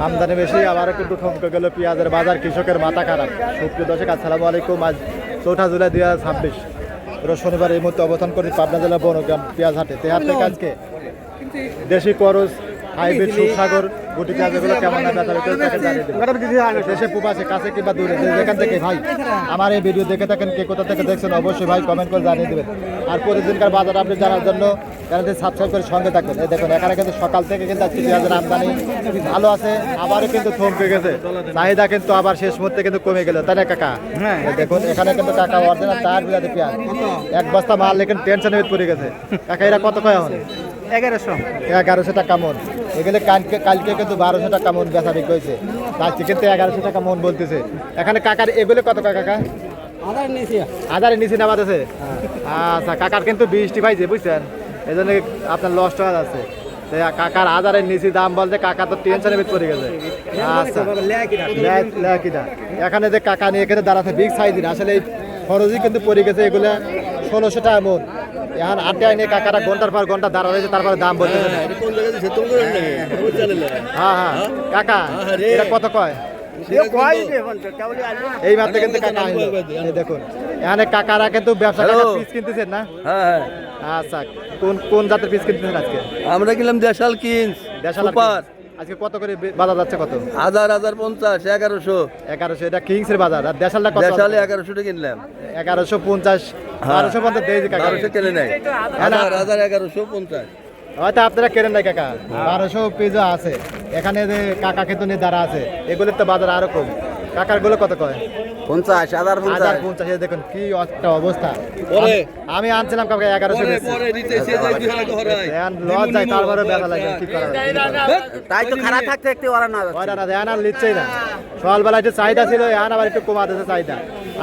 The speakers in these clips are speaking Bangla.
আমদানি বেশি আবারও কিন্তু থমকে গেল পেঁয়াজের বাজার, কৃষকের মাথা খারাপ। সুপ্রিয় দর্শক আসসালামু আলাইকুম। আজ 4 জুলাই 2026 রোজ শনিবার এই মুহূর্তে অবস্থান করি পাবনা জেলা বনগ্রাম পেঁয়াজ হাটে। হাট থেকে আজকে দেশি করজ, হাইব্রিড, সুসাগর, গুটি পেঁয়াজ এগুলো কেমন দেশে প্রবাসে কাছে কিংবা দূরে যেখান থেকে ভাই আমার এই ভিডিও দেখে থাকেন, কে কোথা থেকে দেখছেন অবশ্যই ভাই কমেন্ট করে জানিয়ে দেবেন। আর প্রতিদিনকার বাজার আপনি জানার জন্য চ্যানেলটি সাবস্ক্রাইব করে সঙ্গে থাকবেন। এই দেখুন এখানে কিন্তু সকাল থেকে কিন্তু আজকে পেঁয়াজের আমদানি ভালো আছে, আবারও কিন্তু থমকে গেছে। চাহিদা কিন্তু আবার শেষ মুহূর্তে কিন্তু কমে গেল, তাই না কাকা? দেখুন এখানে কিন্তু কাকা অরিজিনাল টায়ার বিলাতে পেঁয়াজ এক বস্তা মাল লেখেন টেনশনে পড়ে গেছে। কাকা এরা কত কয় এখন? 1100 টাকা মন। এগুলো কালকে কিন্তু 1200 টাকা মন বেচা বিক্রি হয়েছে, আজকে কিন্তু 1100 টাকা মন বলতেছে। এখানে কাকার এগুলো কত কয় কাকা? 1000 নিচে নামাজ আছে। আচ্ছা, কাকার কিন্তু 20টি পাইছে বুঝছেন, এই জন্য আপনার লস হয়ে যাচ্ছে। কাকার 1000-এর নিচে দাম বলতে কাকা তো টেনশনে পড়ে গেছে। আচ্ছা এখানে যে কাকা নিয়ে এখানে দাঁড়াচ্ছে বিগ সাইজের, আসলে এই খরচই কিন্তু পড়ে গেছে এগুলা 1600 টাকা মন। এখন আটটায় নিয়ে কাকারা ঘন্টার পর ঘন্টা দাঁড়া রয়েছে, তারপরে দাম বলতে হ্যাঁ কাকা এটা কত কয়? এই মাত্র কিন্তু কাকা দেখুন এখানে কাকারা কিন্তু ব্যবসা পিস কিনতেছেন না? আচ্ছা কোন জাতের পিস কিনতেছেন আজকে? আমরা কিনলাম দেশাল কিনস সুপার। আজকে কত করে বাজার যাচ্ছে? কত? 1050 1100 এটা কিংসের বাজার। আর দেশালটা কত? দেশালে 1100 টাকা কিনলাম। 1150 1250 দেই কাকা। 1200 কেনে নাই, 1150। হয়তো আপনারা কেনেন নাই কাকা, 1200 পেজও আছে এখানে যে কাকা খেতো নিয়ে দাঁড়া আছে, এগুলোর তো বাজার আরো কম। কাকার গুলো কত কয়? 50 দেখুন কি একটা অবস্থা। আমি আনছিলাম কাকা 1100 লস যায়, তারপরে ব্যথা লাগে কি করা তাই তো খারাপ থাকতে একটু ওরা না লিখছেই না। সকালবেলা একটু চাহিদা ছিল, এখন আবার একটু কমা দিয়েছে চাহিদা।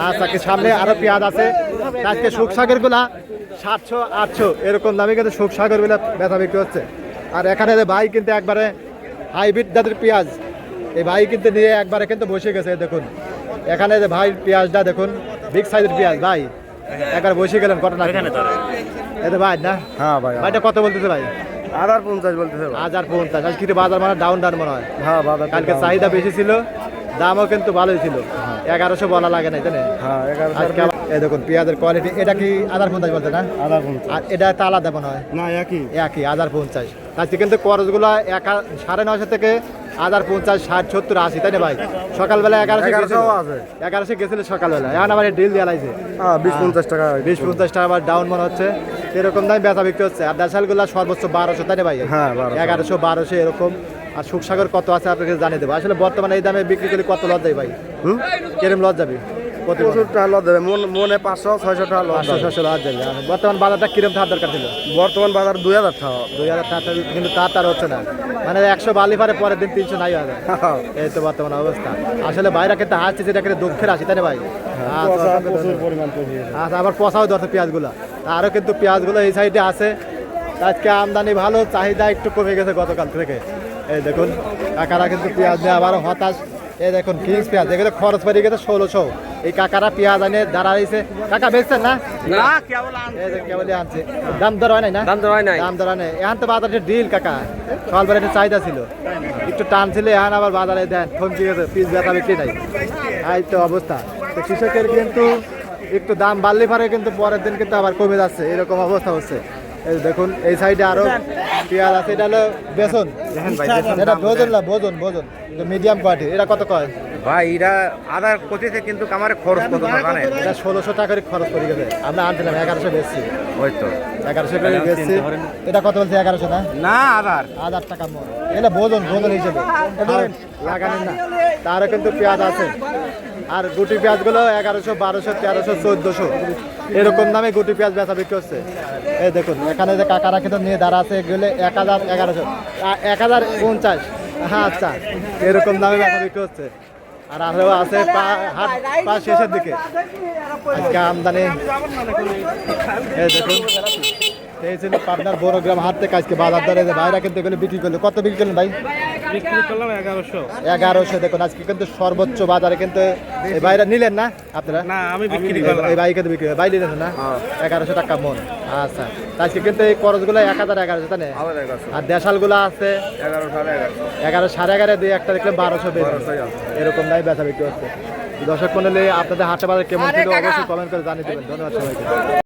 আচ্ছা সামনে আরো পেঁয়াজ আছে। আজকে শুকসাগর গুলা 700-800 এরকম দামে কিন্তু শুকসাগর গুলা ব্যথা বিক্রি হচ্ছে। আর এখানে ভাই কিন্তু একবারে হাইব্রিড জাতের পেঁয়াজ, এই ভাই কিন্তু নিয়ে একবারে কিন্তু বসে গেছে। দেখুন এখানে যে ভাই পেঁয়াজটা দেখুন বিগ সাইজের পেঁয়াজ, ভাই একবার বসে গেলেন ঘটনা এটা ভাই না? হ্যাঁ ভাই। ভাইটা কত বলতেছে ভাই? 1050 বলতেছে। 1050 আজকে বাজার মানে ডাউন মনে হয়। হ্যাঁ বাজার কালকে চাহিদা বেশি ছিল, দামও কিন্তু ভালোই ছিল। 1100 বলা লাগে না, জানেন? হ্যাঁ 1100। এই দেখুন পেঁয়াজের কোয়ালিটি, এটা কি 1050 বলতে না? 1050। আর এটা তো আলাদা মনে হয় না, একই 1050। আজকে কিন্তু খরচগুলো 950 থেকে 1050, 60, 70, 80, তাই না ভাই? সকালবেলা 1100 গেছিল সকালবেলা, এখন আবার ডিল দেওয়া লাগছে 20-50 টাকা। 20-50 টাকা আবার ডাউন মনে হচ্ছে, এরকম দামে বেচা বিক্রি হচ্ছে। আর দেশালগুলো সর্বোচ্চ 1200, তাই না ভাই? হ্যাঁ 1100-1200 এরকম। আর শুকসাগর কত আছে আপনাকে জানিয়ে দেবো। আসলে বর্তমানে এই দামে বিক্রি করলে কত লস যায় ভাই? কিরম লস যাবে? প্রচুর টাকা লস দেবে, মনে 500-600 টাকা লস। 500-600 লস যাবে। বর্তমান বাজারটা কিরম থাকার দরকার ছিল? বর্তমান বাজার 2000 টাকা। 2000 টাকা কিন্তু তার হচ্ছে না, মানে 100 বালি পারে পরের দিন 300 নাই হয়। এই তো বর্তমান অবস্থা। আসলে বাইরে কিন্তু আসছে যেটা কিন্তু দুঃখের আসি, তাই না ভাই? আচ্ছা আবার পচাও ধরছে পেঁয়াজগুলো, আরও কিন্তু পেঁয়াজগুলো এই সাইডে আছে। আজকে আমদানি ভালো, চাহিদা একটু কমে গেছে গতকাল থেকে। এই দেখুন কাকারা কিন্তু পেঁয়াজ নিয়ে আবারও হতাশ। এই দেখুন কিংস পেঁয়াজ, এগুলো খরচ পড়ে গেছে 1600। এই কাকারা পেঁয়াজ আনে দাঁড়াইছে। কাকা বেচছেন না? কেবলই আনছে, দাম দর হয় নাই না? দাম দর হয় নাই। এখন তো বাজারে ডিল কাকা, সকালবেলা একটু চাহিদা ছিল, একটু টান ছিল, এখন আবার বাজারে দেন থমকে গেছে, পিস ব্যথা বিক্রি নাই। এই তো অবস্থা। তো কৃষকের কিন্তু একটু দাম বাড়লে পারে কিন্তু পরের দিন কিন্তু আবার কমে যাচ্ছে, এরকম অবস্থা হচ্ছে। এই দেখুন এই সাইডে আরো পেঁয়াজ আছে, এটা হলো বেসন। এটা ভোজন মিডিয়াম কোয়ালিটি। এটা কত কয় ভাই? এটা আদার কোটিতে, কিন্তু আমার খরচ কত জানেন? এটা 1600 টাকা করে খরচ পড়ে গেছে। আমরা আনছিলাম 1100 বেচছি। ওই তো 1100 করে বেচছি। এটা কত বলছে? 1100 না? না, 1000 টাকা মন। এটা ভোজন হিসেবে লাগানেন না। তারও কিন্তু পেঁয়াজ আছে। আর গুটি পেঁয়াজগুলো 1100, 1200, 1300, 1400 এরকম দামে গুটি পেঁয়াজ বেচা বিক্রি হচ্ছে। এই দেখুন এখানে যে কাকারা কিন্তু নিয়ে দাঁড়া আছে, এগুলো 1000, 1100, 1050। আচ্ছা এরকম দামে বেচা বিক্রি হচ্ছে। আর আরও আছে হাট শেষের দিকে আজকে আমদানি। এই দেখুন এই ছিল পাবনার বড়গ্রাম হাট থেকে আজকে বাজার দরে বাইরে কিন্তু এগুলো বিক্রি করলো। কত বিক্রি করলেন ভাই? বিক্রি করলাম 1100। 1100। দেখুন আজকে কিন্তু সর্বোচ্চ বাজারে কিন্তু এই ভাইরা নিলেন না আপনারা? না, আমি বিক্রি করলাম। এই ভাই কিন্তু বিক্রি ভাই নিলেন না? 1100 টাকা মন। আচ্ছা, তা আজকে কিন্তু এই করজগুলো 1000-1100 তাই না? আর দেশালগুলো আছে 11 11.5 দুই একটা দেখলে 1200 এরকম নাই বেচা বিক্রি হচ্ছে। দর্শক মণ্ডলী আপনাদের হাটে বাজার কেমন ছিল অবশ্যই কমেন্ট করে জানিয়ে দেবেন। ধন্যবাদ সবাইকে।